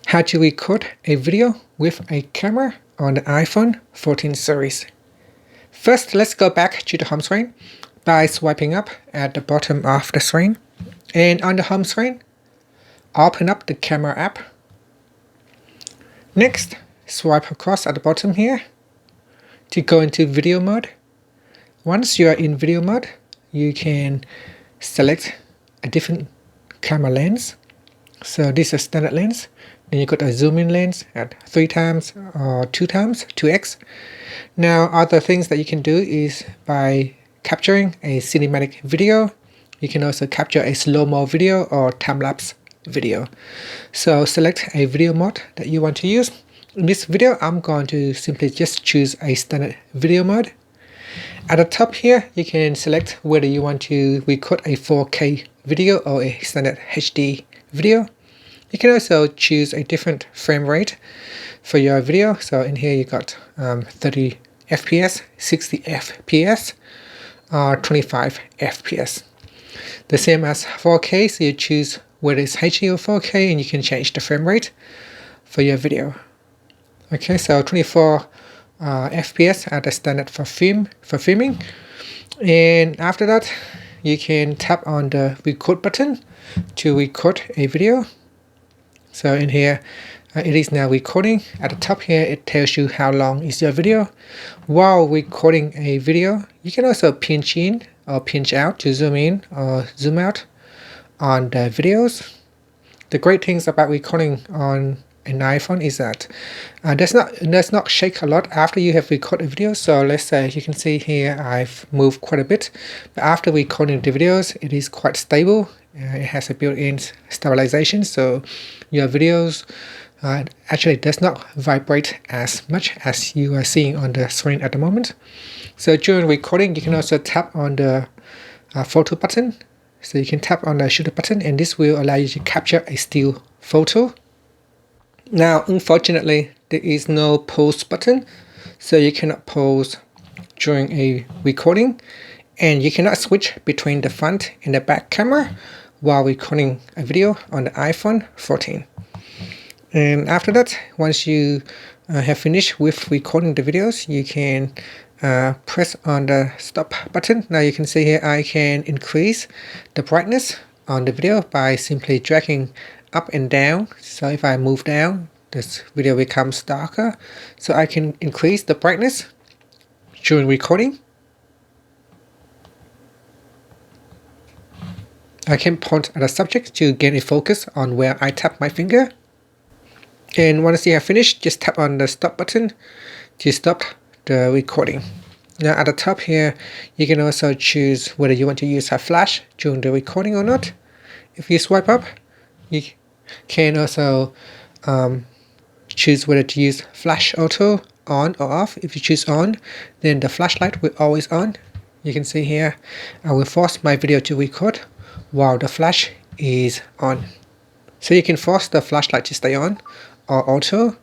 How to record a video with a camera on the iPhone 14 series. First, let's go back to the home screen by swiping up at the bottom of the screen. And on the home screen, open up the camera app. Next, swipe across at the bottom here to go into video mode. Once you are in video mode, you can select a different camera lens. So this is a standard lens. Then you got a zoom in lens at 3 times or 2 times, 2x. Now other things that you can do is by capturing a cinematic video. You can also capture a slow-mo video or time-lapse video. So select a video mode that you want to use. In this video, I'm going to simply just choose a standard video mode. At the top here, you can select whether you want to record a 4K video or a standard HD video. You can also choose a different frame rate for your video. So in here you got 30 FPS, 60 FPS, or 25 FPS. The same as 4K, so you choose whether it's HD or 4K, and you can change the frame rate for your video. Okay, so 24 FPS are the standard for filming. And after that, you can tap on the record button to record a video. So in here, it is now recording. At the top here, it tells you how long is your video. While recording a video, you can also pinch in or pinch out to zoom in or zoom out on the videos. The great things about recording on an iPhone is that does not shake a lot after you have recorded a video. So let's say you can see here I've moved quite a bit, but after recording the videos, it is quite stable. It has a built-in stabilization, so your videos actually does not vibrate as much as you are seeing on the screen at the moment. So during recording, you can also tap on the photo button. So you can tap on the shutter button, and this will allow you to capture a still photo. Now, unfortunately, there is no pause button, so you cannot pause during a recording, and you cannot switch between the front and the back camera while recording a video on the iPhone 14. And after that, once you have finished with recording the videos, you can press on the stop button. Now you can see here I can increase the brightness on the video by simply dragging up and down. So if I move down, this video becomes darker. So I can increase the brightness during recording. I can point at a subject to gain a focus on where I tap my finger. And once you have finished, just tap on the stop button to stop the recording. Now at the top here, you can also choose whether you want to use a flash during the recording or not. If you swipe up, you can also choose whether to use flash auto on or off. If you choose on, then the flashlight will always on. You can see here, I will force my video to record while the flash is on. So you can force the flashlight to stay on or auto.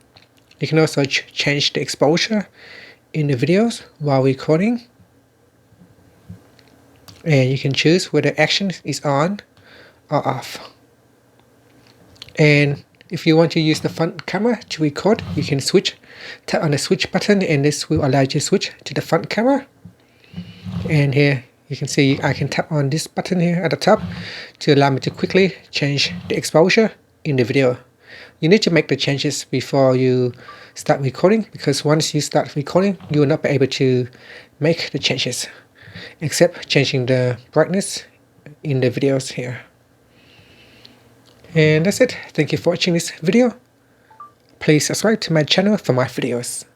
You can also change the exposure in the videos while recording. And you can choose whether action is on or off. And if you want to use the front camera to record, you can tap on the switch button, and this will allow you to switch to the front camera. And here you can see I can tap on this button here at the top to allow me to quickly change the exposure in the video. You need to make the changes before you start recording, because once you start recording, you will not be able to make the changes except changing the brightness in the videos here. And that's it. Thank you for watching this video. Please subscribe to my channel for more videos.